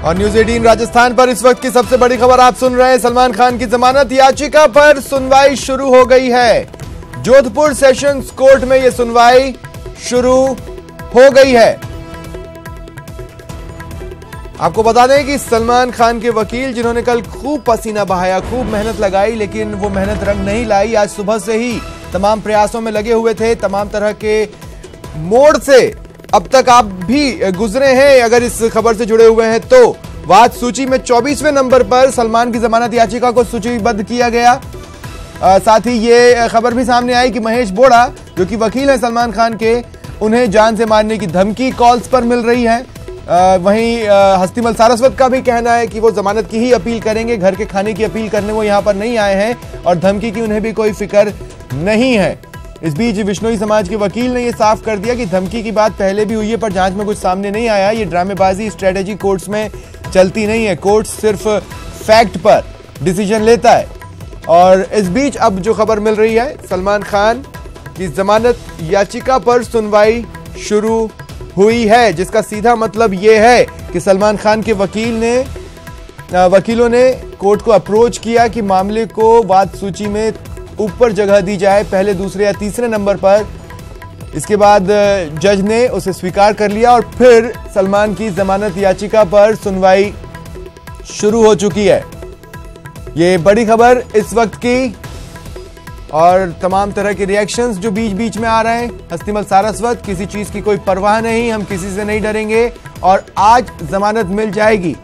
और न्यूज 18 राजस्थान पर इस वक्त की सबसे बड़ी खबर आप सुन रहे हैं। सलमान खान की जमानत याचिका पर सुनवाई शुरू हो गई है। जोधपुर सेशंस कोर्ट में यह सुनवाई शुरू हो गई है। आपको बता दें कि सलमान खान के वकील जिन्होंने कल खूब पसीना बहाया, खूब मेहनत लगाई, लेकिन वो मेहनत रंग नहीं लाई। आज सुबह से ही तमाम प्रयासों में लगे हुए थे। तमाम तरह के मोड़ से अब तक आप भी गुजरे हैं। अगर इस खबर से जुड़े हुए हैं तो वाद सूची में 24वें नंबर पर सलमान की जमानत याचिका को सूचीबद्ध किया गया। साथ ही ये खबर भी सामने आई कि महेश बोड़ा जो कि वकील हैं सलमान खान के, उन्हें जान से मारने की धमकी कॉल्स पर मिल रही है। वहीं हस्तिमल सारस्वत का भी कहना है कि वो जमानत की ही अपील करेंगे, घर के खाने की अपील करने वो यहां पर नहीं आए हैं और धमकी की उन्हें भी कोई फिक्र नहीं है। इस बीच विश्नोई समाज के वकील ने यह साफ कर दिया कि धमकी की बात पहले भी हुई है पर जांच में कुछ सामने नहीं आया। ये ड्रामेबाजी स्ट्रेटेजी कोर्ट्स में चलती नहीं है। कोर्ट सिर्फ फैक्ट पर डिसीजन लेता है। और इस बीच अब जो खबर मिल रही है, सलमान खान की जमानत याचिका पर सुनवाई शुरू हुई है, जिसका सीधा मतलब यह है कि सलमान खान के वकीलों ने कोर्ट को अप्रोच किया कि मामले को वाद सूची में ऊपर जगह दी जाए, पहले दूसरे या तीसरे नंबर पर। इसके बाद जज ने उसे स्वीकार कर लिया और फिर सलमान की जमानत याचिका पर सुनवाई शुरू हो चुकी है। ये बड़ी खबर इस वक्त की और तमाम तरह के रिएक्शंस जो बीच बीच में आ रहे हैं। हस्तिमल सारस्वत, किसी चीज की कोई परवाह नहीं, हम किसी से नहीं डरेंगे और आज जमानत मिल जाएगी।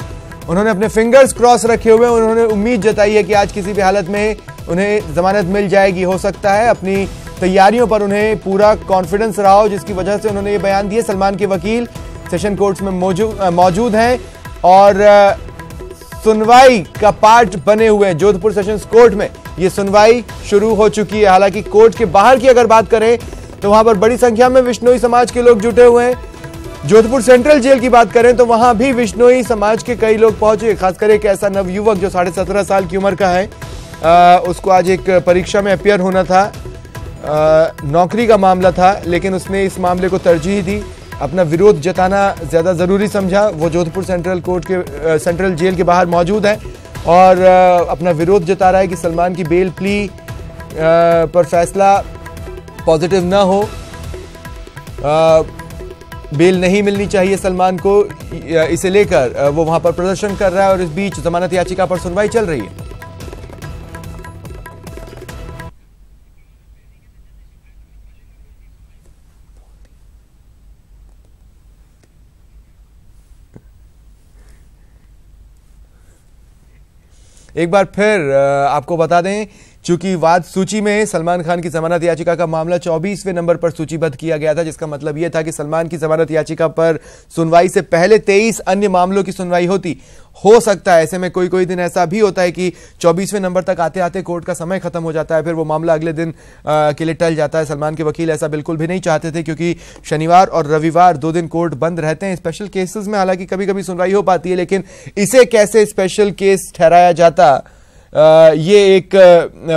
उन्होंने अपने फिंगर्स क्रॉस रखे हुए, उन्होंने उम्मीद जताई है कि आज किसी भी हालत में उन्हें जमानत मिल जाएगी। हो सकता है अपनी तैयारियों पर उन्हें पूरा कॉन्फिडेंस रहा हो, जिसकी वजह से उन्होंने ये बयान दिए। सलमान के वकील सेशन कोर्ट्स में मौजूद हैं और सुनवाई का पार्ट बने हुए हैं। जोधपुर सेशंस कोर्ट में ये सुनवाई शुरू हो चुकी है। हालांकि कोर्ट के बाहर की अगर बात करें तो वहां पर बड़ी संख्या में विश्नोई समाज के लोग जुटे हुए हैं। जोधपुर सेंट्रल जेल की बात करें तो वहां भी विश्नोई समाज के कई लोग पहुंचे। खासकर एक ऐसा नवयुवक जो 17.5 साल की उम्र का है, उसको आज एक परीक्षा में अपियर होना था, नौकरी का मामला था, लेकिन उसने इस मामले को तरजीह दी। अपना विरोध जताना ज्यादा जरूरी समझा। वो जोधपुर सेंट्रल जेल के बाहर मौजूद है और अपना विरोध जता रहा है कि सलमान की बेल प्ली पर फैसला पॉजिटिव ना हो, बेल नहीं मिलनी चाहिए सलमान को। इसे लेकर वो वहां पर प्रदर्शन कर रहा है और इस बीच जमानत याचिका पर सुनवाई चल रही है। एक बार फिर आपको बता दें, चूंकि वाद सूची में सलमान खान की जमानत याचिका का मामला 24वें नंबर पर सूचीबद्ध किया गया था, जिसका मतलब यह था कि सलमान की जमानत याचिका पर सुनवाई से पहले 23 अन्य मामलों की सुनवाई होती। हो सकता है ऐसे में कोई दिन ऐसा भी होता है कि 24वें नंबर तक आते आते कोर्ट का समय खत्म हो जाता है, फिर वो मामला अगले दिन के लिए टल जाता है। सलमान के वकील ऐसा बिल्कुल भी नहीं चाहते थे, क्योंकि शनिवार और रविवार 2 दिन कोर्ट बंद रहते हैं। स्पेशल केसेस में हालांकि कभी कभी सुनवाई हो पाती है, लेकिन इसे कैसे स्पेशल केस ठहराया जाता, ये एक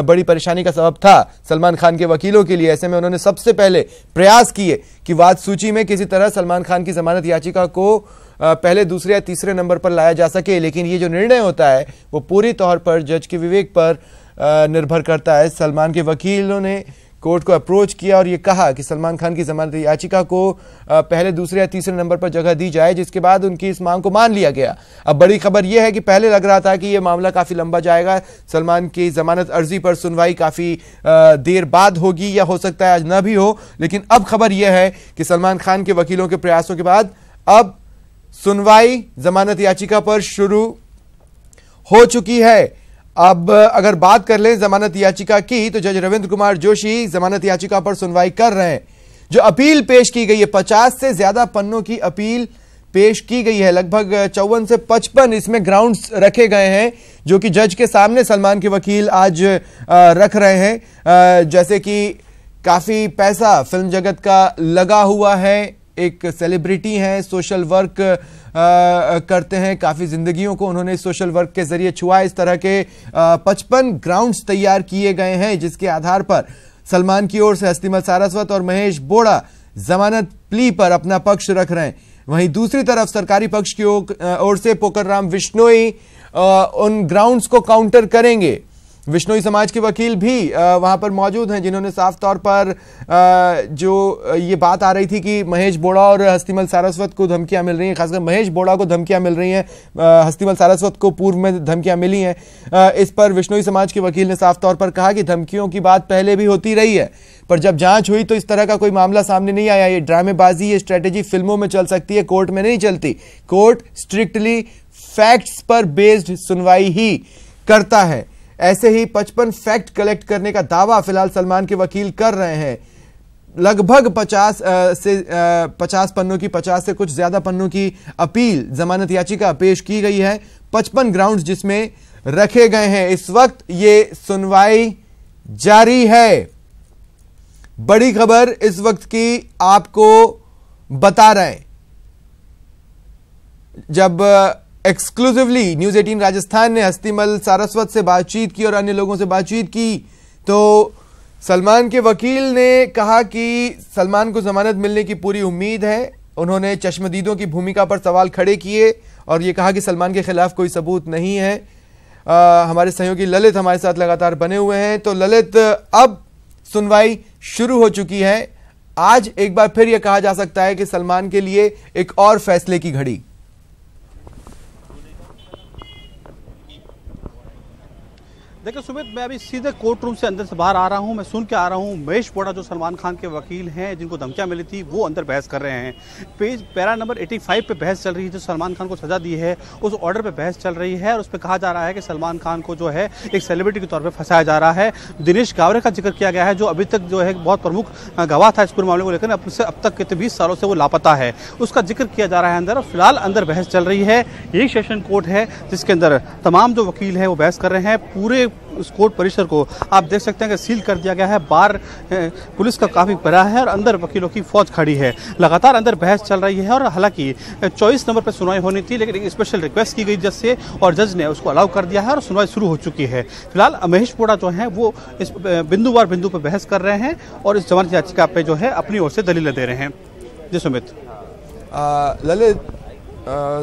बड़ी परेशानी का सबब था सलमान खान के वकीलों के लिए। ऐसे में उन्होंने सबसे पहले प्रयास किए कि वाद सूची में किसी तरह सलमान खान की जमानत याचिका को पहले दूसरे या तीसरे नंबर पर लाया जा सके। लेकिन ये जो निर्णय होता है वो पूरी तौर पर जज के विवेक पर निर्भर करता है। सलमान के वकीलों ने कोर्ट को अप्रोच किया और ये कहा कि सलमान खान की जमानत याचिका को पहले दूसरे या तीसरे नंबर पर जगह दी जाए, जिसके बाद उनकी इस मांग को मान लिया गया। अब बड़ी खबर यह है कि पहले लग रहा था कि यह मामला काफी लंबा जाएगा, सलमान की जमानत अर्जी पर सुनवाई काफी देर बाद होगी या हो सकता है आज न भी हो। लेकिन अब खबर यह है कि सलमान खान के वकीलों के प्रयासों के बाद अब सुनवाई जमानत याचिका पर शुरू हो चुकी है। अब अगर बात कर लें जमानत याचिका की, तो जज रविंद्र कुमार जोशी जमानत याचिका पर सुनवाई कर रहे हैं। जो अपील पेश की गई है, 50 से ज्यादा पन्नों की अपील पेश की गई है। लगभग 54 से 55 इसमें ग्राउंड्स रखे गए हैं, जो कि जज के सामने सलमान के वकील आज रख रहे हैं। जैसे कि काफी पैसा फिल्म जगत का लगा हुआ है, एक सेलिब्रिटी हैं, सोशल वर्क करते हैं, काफी जिंदगियों को उन्होंने सोशल वर्क के जरिए छुआ। इस तरह के 55 ग्राउंड्स तैयार किए गए हैं, जिसके आधार पर सलमान की ओर से हस्तिमल सारस्वत और महेश बोड़ा जमानत प्ली पर अपना पक्ष रख रहे हैं। वहीं दूसरी तरफ सरकारी पक्ष की ओर से पोकरराम विश्नोई उन ग्राउंड्स को काउंटर करेंगे। विश्नोई समाज के वकील भी वहां पर मौजूद हैं, जिन्होंने साफ तौर पर जो ये बात आ रही थी कि महेश बोड़ा और हस्तिमल सारस्वत को धमकियां मिल रही हैं, खासकर महेश बोड़ा को धमकियां मिल रही हैं, हस्तिमल सारस्वत को पूर्व में धमकियां मिली हैं, इस पर विश्नोई समाज के वकील ने साफ तौर पर कहा कि धमकियों की बात पहले भी होती रही है, पर जब जांच हुई तो इस तरह का कोई मामला सामने नहीं आया। ये ड्रामेबाजी, ये स्ट्रेटेजी फिल्मों में चल सकती है, कोर्ट में नहीं चलती। कोर्ट स्ट्रिक्टली फैक्ट्स पर बेस्ड सुनवाई ही करता है। ऐसे ही 55 फैक्ट कलेक्ट करने का दावा फिलहाल सलमान के वकील कर रहे हैं। लगभग 50 पन्नों की, 50 से कुछ ज्यादा पन्नों की अपील, जमानत याचिका पेश की गई है, 55 ग्राउंड्स जिसमें रखे गए हैं। इस वक्त ये सुनवाई जारी है। बड़ी खबर इस वक्त की आपको बता रहे हैं, जब एक्सक्लूसिवली न्यूज 18 राजस्थान ने हस्तिमल सारस्वत से बातचीत की और अन्य लोगों से बातचीत की, तो सलमान के वकील ने कहा कि सलमान को जमानत मिलने की पूरी उम्मीद है। उन्होंने चश्मदीदों की भूमिका पर सवाल खड़े किए और यह कहा कि सलमान के खिलाफ कोई सबूत नहीं है। हमारे सहयोगी ललित हमारे साथ लगातार बने हुए हैं। तो ललित, अब सुनवाई शुरू हो चुकी है। आज एक बार फिर यह कहा जा सकता है कि सलमान के लिए एक और फैसले की घड़ी। देखिए सुमित, मैं अभी सीधे कोर्ट रूम से अंदर से बाहर आ रहा हूं। मैं सुन के आ रहा हूं महेश बोड़ा जो सलमान खान के वकील हैं, जिनको धमकियां मिली थी, वो अंदर बहस कर रहे हैं। पैरा नंबर 85 पे बहस चल रही है, जो सलमान खान को सजा दी है उस ऑर्डर पे बहस चल रही है और उस पर कहा जा रहा है कि सलमान खान को जो है एक सेलिब्रिटी के तौर पर फंसाया जा रहा है। दिनेश गावरे का जिक्र किया गया है, जो अभी तक जो है बहुत प्रमुख गवाह था इस पूरे मामले को लेकर, अब तक के 20 सालों से वो लापता है, उसका जिक्र किया जा रहा है अंदर। और फिलहाल अंदर बहस चल रही है। यही सेशन कोर्ट है जिसके अंदर तमाम जो वकील है वो बहस कर रहे हैं। पूरे उस कोर्ट परिसर को आप देख सकते हैं कि सील कर दिया गया है। बाहर पुलिस का काफी पहरा है और अंदर वकीलों की फौज खड़ी है। लगातार अंदर बहस चल रही है और हालांकि 24 नंबर पर सुनवाई होनी थी, लेकिन एक स्पेशल रिक्वेस्ट की गई जज से और जज ने उसको अलाउ कर दिया है और सुनवाई शुरू हो चुकी है। फिलहाल महेश बोड़ा जो है वो इस बिंदुवार बिंदु पर बहस कर रहे हैं और इस जमानत याचिका पे जो है अपनी ओर से दलीलें दे रहे हैं। जी सुमित। ललित,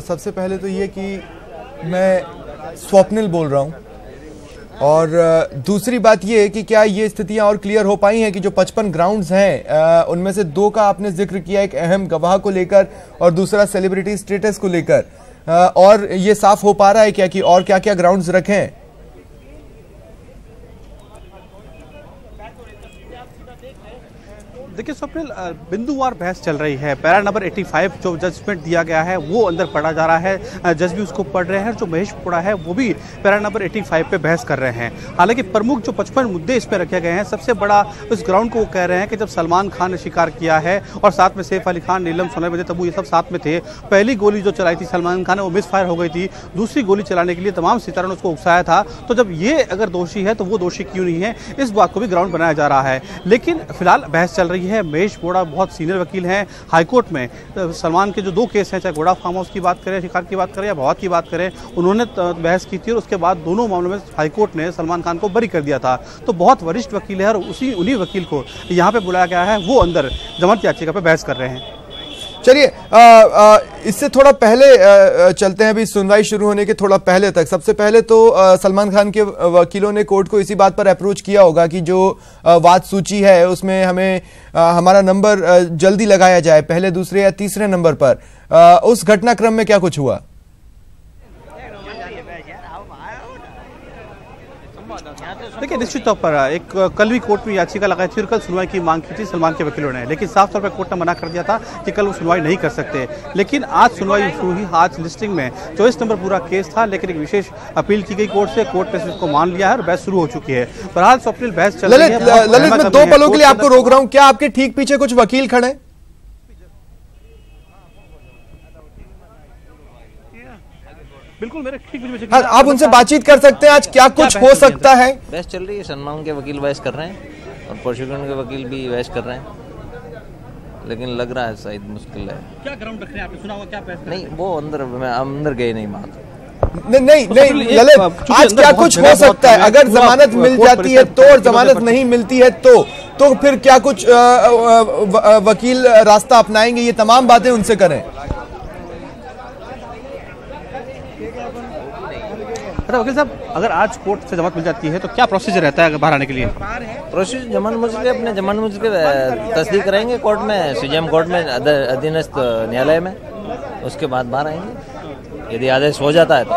सबसे पहले तो ये कि मैं स्वप्निल बोल रहा हूं, और दूसरी बात ये है कि क्या ये स्थितियां और क्लियर हो पाई हैं कि जो 55 ग्राउंड्स हैं उनमें से 2 का आपने जिक्र किया, एक अहम गवाह को लेकर और दूसरा सेलिब्रिटी स्टेटस को लेकर, और ये साफ हो पा रहा है क्या कि और क्या क्या ग्राउंड्स रखे हैं? देखिए स्वप्निल, बिंदुवार बहस चल रही है। पैरा नंबर 85 जो जजमेंट दिया गया है वो अंदर पढ़ा जा रहा है, जज भी उसको पढ़ रहे हैं। जो महेश बोड़ा है वो भी पैरा नंबर 85 पे बहस कर रहे हैं। हालांकि प्रमुख जो 55 मुद्दे इस पे रखे गए हैं, सबसे बड़ा इस ग्राउंड को वो कह रहे हैं कि जब सलमान खान ने शिकार किया है और साथ में सैफ अली खान, नीलम सोनावने, तब्बू, ये सब साथ में थे। पहली गोली जो चलाई थी सलमान खान ने वो मिस फायर हो गई थी। दूसरी गोली चलाने के लिए तमाम सितारों ने उसको उकसाया था। तो जब ये अगर दोषी है तो वो दोषी क्यों नहीं है, इस बात को भी ग्राउंड बनाया जा रहा है। लेकिन फिलहाल बहस चल रही है। महेश बोड़ा बहुत सीनियर वकील हैं हाईकोर्ट में। सलमान के जो 2 केस हैं, चाहे गोड़ा फार्म हाउस की बात करें, शिकार की बात करें या भवात की बात करें, उन्होंने बहस की थी और उसके बाद दोनों मामलों में हाईकोर्ट ने सलमान खान को बरी कर दिया था। तो बहुत वरिष्ठ वकील है और उन्हीं वकील को यहाँ पे बुलाया गया है, वो अंदर जमानत याचिका पे बहस कर रहे हैं। चलिए, इससे थोड़ा पहले चलते हैं, अभी सुनवाई शुरू होने के थोड़ा पहले तक। सबसे पहले तो सलमान खान के वकीलों ने कोर्ट को इसी बात पर अप्रोच किया होगा कि जो वाद सूची है उसमें हमें हमारा नंबर जल्दी लगाया जाए, पहले, दूसरे या तीसरे नंबर पर। उस घटनाक्रम में क्या कुछ हुआ? देखिए, निश्चित तौर पर एक कल भी कोर्ट में याचिका लगाई थी और कल सुनवाई की मांग की थी सलमान के वकीलों ने, लेकिन साफ तौर पर कोर्ट ने मना कर दिया था कि कल वो सुनवाई नहीं कर सकते। लेकिन आज सुनवाई शुरू हुई। आज लिस्टिंग में 24 नंबर पूरा केस था, लेकिन एक विशेष अपील की गई कोर्ट से, कोर्ट ने इसको मान लिया है और बहस शुरू हो चुकी है। फिलहाल स्वप्निल बहस चल रही है। ललित, मैं 2 पलों के लिए आपको रोक रहा हूं। क्या आपके ठीक पीछे कुछ वकील खड़े हैं? बिल्कुल मेरे ठीक पीछे। आप उनसे बातचीत कर सकते हैं। आज क्या कुछ हो सकता है? बहस चल रही है, सलमान के वकील बहस कर रहे हैं और प्रोसिक्यूशन के वकील भी बहस कर रहे हैं, लेकिन लग रहा है शायद मुश्किल है। क्या ग्राउंड रख रहे हैं आपने सुना होगा, क्या बहस? नहीं, वो अंदर गए नहीं बात। नहीं ललित, आज क्या कुछ हो सकता है? अगर जमानत मिल जाती है तो, और जमानत नहीं मिलती है तो फिर क्या कुछ वकील रास्ता अपनाएंगे? ये तमाम बातें उनसे करें। अच्छा वकील साहब, अगर आज कोर्ट से जमानत मिल जाती है तो क्या प्रोसीजर रहता है बाहर आने के लिए? प्रोसीजर जमानत मुझ के अपने जमानत मुझ के तस्दीक करेंगे कोर्ट में, सीजेएम कोर्ट में, अधीनस्थ न्यायालय में, उसके बाद बाहर आएंगे यदि आदेश हो जाता है तो।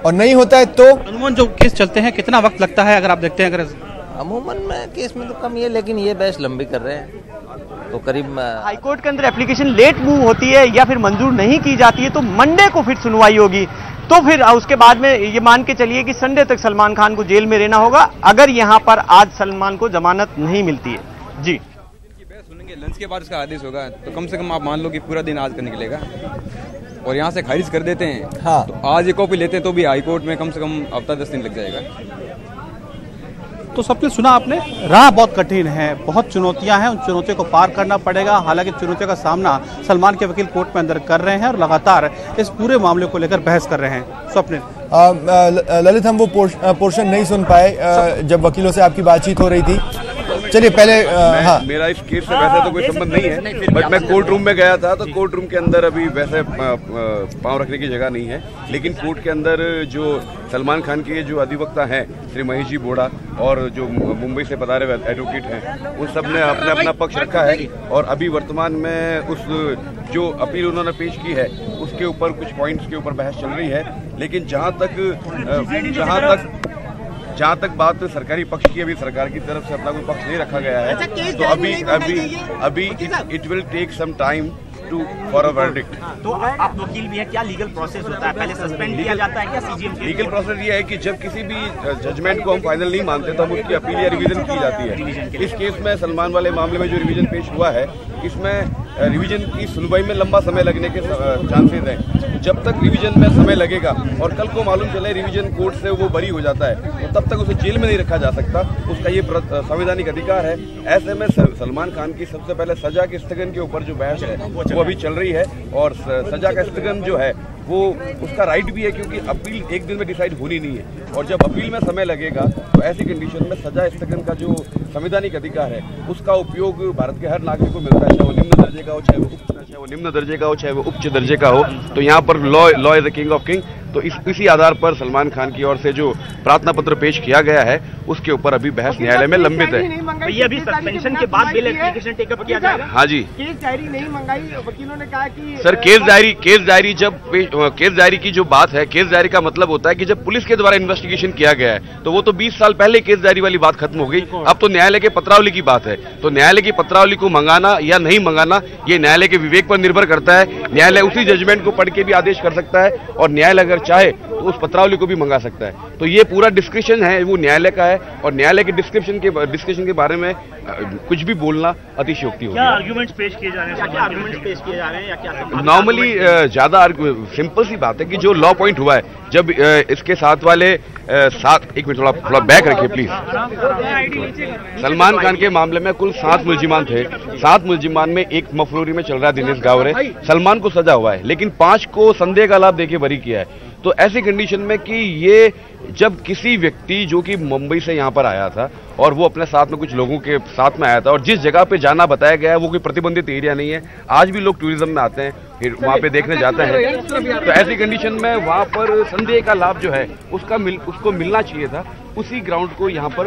और नहीं होता है तो अमूमन जो केस चलते हैं कितना वक्त लगता है अगर आप देखते हैं? अगर अमूमन में केस में तो कम ही है, लेकिन ये बहस लंबी कर रहे हैं तो करीब हाईकोर्ट के अंदर एप्लीकेशन लेट मूव होती है या फिर मंजूर नहीं की जाती है तो मंडे को फिर सुनवाई होगी, तो फिर उसके बाद में ये मान के चलिए कि संडे तक सलमान खान को जेल में रहना होगा अगर यहां पर आज सलमान को जमानत नहीं मिलती है। जी सुनेंगे, लंच के बाद उसका आदेश होगा तो कम से कम आप मान लो कि पूरा दिन आज का निकलेगा और यहाँ से खारिज कर देते हैं। हाँ। तो आज ये कॉपी लेते हैं तो भी हाई कोर्ट में कम से कम हफ्ता 10 दिन लग जाएगा। तो सबने सुना आपने, राह बहुत कठिन है, बहुत चुनौतियां हैं, उन चुनौतियों को पार करना पड़ेगा। हालांकि चुनौतियों का सामना सलमान के वकील कोर्ट में अंदर कर रहे हैं और लगातार इस पूरे मामले को लेकर बहस कर रहे हैं। स्वप्निल, ललित, हम वो पोर्शन नहीं सुन पाए जब वकीलों से आपकी बातचीत हो रही थी। चलिए पहले हाँ, मेरा इस केस से वैसे तो कोई संबंध नहीं है, बट मैं कोर्ट रूम में गया था तो कोर्ट रूम के अंदर अभी वैसे पांव रखने की जगह नहीं है, लेकिन कोर्ट के अंदर जो सलमान खान के जो अधिवक्ता हैं श्री महेश जी बोड़ा और जो मुंबई से पधारे एडवोकेट हैं, उन सब ने अपना अपना पक्ष रखा है और अभी वर्तमान में उस जो अपील उन्होंने पेश की है उसके ऊपर कुछ पॉइंट्स के ऊपर बहस चल रही है। लेकिन जहाँ तक बात सरकारी पक्ष की, अभी सरकार की तरफ से अपना कोई पक्ष नहीं रखा गया है, तो अभी it will take some time for a verdict. तो आप वकील भी है, क्या लीगल प्रोसेस होता है? पहले सस्पेंड किया जाता है क्या सीजीएम? लीगल प्रोसेस ये है कि जब किसी भी जजमेंट को हम फाइनल नहीं मानते तो हम उसकी अपील या रिवीजन की जाती है। इस केस में सलमान वाले मामले में जो रिवीजन पेश हुआ है, इसमें रिवीजन की सुनवाई में लंबा समय लगने के चांसेस हैं। जब तक रिवीजन में समय लगेगा और कल को मालूम चले रिवीजन कोर्ट से वो बरी हो जाता है तो तब तक उसे जेल में नहीं रखा जा सकता, उसका ये संवैधानिक अधिकार है। ऐसे में सलमान खान की सबसे पहले सजा के स्थगन के ऊपर जो बहस है वो अभी चल रही है और सजा का स्थगन जो है वो उसका राइट भी है क्योंकि अपील एक दिन में डिसाइड होनी नहीं है और जब अपील में समय लगेगा तो ऐसी कंडीशन में सजा स्थगन का जो संवैधानिक अधिकार है उसका उपयोग भारत के हर नागरिक को मिलता है, चाहे वो निम्न दर्जे का हो, चाहे वो उच्च दर्जे का हो। तो यहाँ पर law is the king of king. तो इसी आधार पर सलमान खान की ओर से जो प्रार्थना पत्र पेश किया गया है उसके ऊपर अभी बहस न्यायालय में लंबित है। ये अभी सस्पेंशन के बाद बिल एप्लीकेशन टेकअप किया जाएगा? हाँ जी। केस डायरी नहीं मंगाई, वकीलों ने कहा कि सर केस डायरी की जो बात है, केस डायरी का मतलब होता है कि जब पुलिस के द्वारा इन्वेस्टिगेशन किया गया है तो वो तो 20 साल पहले केस डायरी वाली बात खत्म हो गई। अब तो न्यायालय के पत्रावली की बात है, तो न्यायालय की पत्रावली को मंगाना या नहीं मंगाना ये न्यायालय के विवेक पर निर्भर करता है। न्यायालय उसी जजमेंट को पढ़ के भी आदेश कर सकता है और न्यायालय अगर चाहे तो उस पत्रावली को भी मंगा सकता है। तो ये पूरा डिस्क्रिप्शन है वो न्यायालय का है और न्यायालय के डिस्क्रिप्शन के बारे में कुछ भी बोलना अतिशयोक्ति होगी। क्या आर्गुमेंट्स पेश किए जा रहे हैं या क्या? नॉर्मली ज्यादा सिंपल सी बात है कि जो लॉ पॉइंट हुआ है, जब इसके साथ वाले एक मिनट थोड़ा बैक रखिए प्लीज। सलमान खान के मामले में कुल 7 मुलजिमान थे। 7 मुलजिमान में एक मफरूरी में चल रहा है दिनेश गावरे, सलमान को सजा हुआ है, लेकिन 5 को संदेह का लाभ देके बरी किया है। तो ऐसी कंडीशन में कि ये जब किसी व्यक्ति जो कि मुंबई से यहाँ पर आया था और वो अपने साथ में कुछ लोगों के साथ में आया था और जिस जगह पे जाना बताया गया है वो कोई प्रतिबंधित एरिया नहीं है। आज भी लोग टूरिज्म में आते हैं, फिर वहाँ पे देखने जाते हैं। तो ऐसी कंडीशन में वहाँ पर संदेह का लाभ जो है उसको मिलना चाहिए था। उसी ग्राउंड को यहाँ पर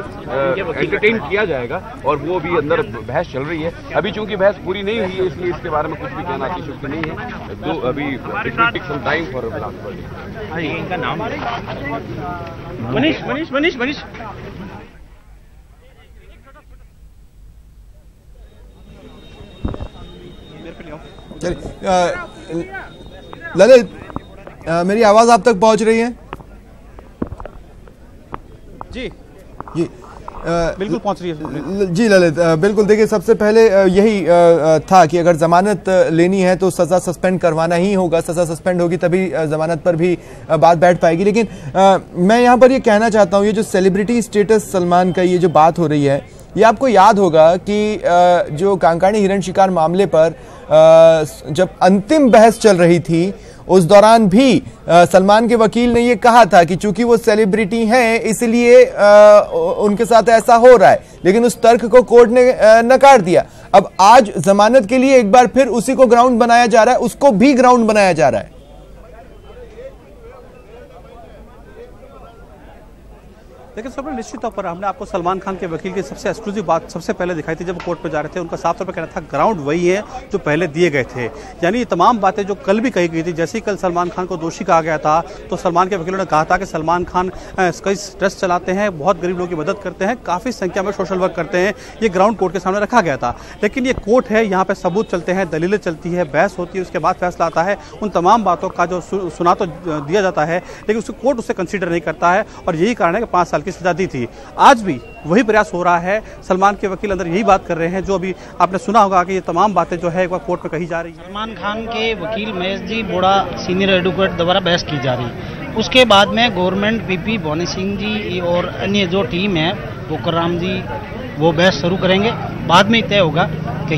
एंटरटेन किया जाएगा और वो भी अंदर बहस चल रही है। अभी चूंकि बहस पूरी नहीं हुई है इसलिए इसके बारे में कुछ भी कहना अतिशयोक्ति नहीं है। तो अभी it will take some time for इनका नाम मनीष चलिए ललित, मेरी आवाज आप तक पहुंच रही है? जी बिल्कुल पहुंच रही है जी ललित। बिल्कुल, देखिए सबसे पहले यही था कि अगर जमानत लेनी है तो सजा सस्पेंड करवाना ही होगा। सजा सस्पेंड होगी तभी जमानत पर भी बात बैठ पाएगी। लेकिन मैं यहाँ पर ये कहना चाहता हूँ, ये जो सेलिब्रिटी स्टेटस सलमान का ये जो बात हो रही है, ये आपको याद होगा कि जो कांकाणी हिरण शिकार मामले पर जब अंतिम बहस चल रही थी उस दौरान भी सलमान के वकील ने ये कहा था कि चूंकि वो सेलिब्रिटी हैं इसलिए उनके साथ ऐसा हो रहा है, लेकिन उस तर्क को कोर्ट ने नकार दिया। अब आज जमानत के लिए एक बार फिर उसी को ग्राउंड बनाया जा रहा है, उसको भी ग्राउंड बनाया जा रहा है। लेकिन सबसे निश्चित तौर पर हमने आपको सलमान खान के वकील की सबसे एक्सक्लूसिव बात सबसे पहले दिखाई थी जब वो कोर्ट पर जा रहे थे। उनका साफ तौर पर कहना था ग्राउंड वही है जो पहले दिए गए थे, यानी ये तमाम बातें जो कल भी कही गई थी। जैसे ही कल सलमान खान को दोषी कहा गया था तो सलमान के वकीलों ने कहा था कि सलमान खान कई ट्रस्ट चलाते हैं, बहुत गरीब लोगों की मदद करते हैं, काफ़ी संख्या में सोशल वर्क करते हैं। ये ग्राउंड कोर्ट के सामने रखा गया था, लेकिन ये कोर्ट है, यहाँ पे सबूत चलते हैं, दलीलें चलती है, बहस होती है, उसके बाद फैसला आता है। उन तमाम बातों का जो सुना तो दिया जाता है, लेकिन उसको कोर्ट उसे कंसीडर नहीं करता है और यही कारण है कि 5 साल की सजा दी थी। आज भी वही प्रयास हो रहा है। सलमान के वकील अंदर यही बात कर रहे हैं जो अभी आपने सुना होगा कि ये तमाम बातें जो है एक बार कोर्ट में कही जा रही है। सलमान खान के वकील महेश जी बोड़ा सीनियर एडवोकेट द्वारा बहस की जा रही है। उसके बाद में गवर्नमेंट पीपी भवानी सिंह जी और अन्य जो टीम है बोकर राम जी वो बहस शुरू करेंगे। बाद में तय होगा कि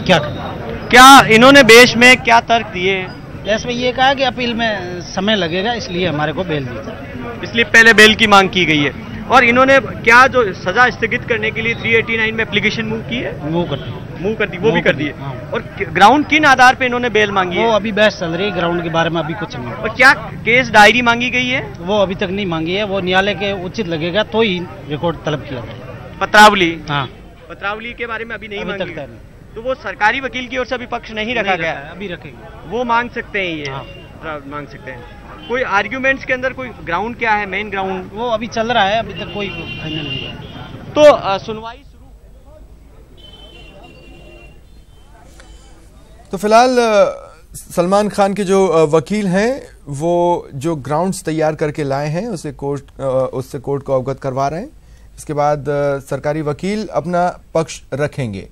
क्या इन्होंने बेस में क्या तर्क दिए? बेस में ये कहा कि अपील में समय लगेगा, इसलिए हमारे को बेल दी जाए, इसलिए पहले बेल की मांग की गई है। और इन्होंने क्या जो सजा स्थगित करने के लिए 389 में एप्लीकेशन मूव की है? मूव कर दी, वो भी कर दी है। हाँ। और ग्राउंड किन आधार पे इन्होंने बेल मांगी है? वो अभी बहस चल रही है, ग्राउंड के बारे में अभी कुछ नहीं। और क्या केस डायरी मांगी गई है? वो अभी तक नहीं मांगी है, वो न्यायालय के उचित लगेगा तो ही रिकॉर्ड तलब किया जाए। पत्रावली, हाँ, पत्रावली के बारे में अभी नहीं मांगी तक तो वो सरकारी वकील की ओर से अभी पक्ष नहीं रखा गया, अभी रखेंगे। वो मांग सकते हैं ये। हाँ। मांग सकते हैं। कोई आर्ग्यूमेंट्स के अंदर कोई ग्राउंड क्या है, मेन ग्राउंड? वो अभी चल रहा है, अभी तक कोई फाइनल नहीं है। तो सुनवाई शुरू। तो फिलहाल सलमान खान के जो वकील हैं वो जो ग्राउंड्स तैयार करके लाए हैं उससे कोर्ट को अवगत करवा रहे हैं। इसके बाद सरकारी वकील अपना पक्ष रखेंगे।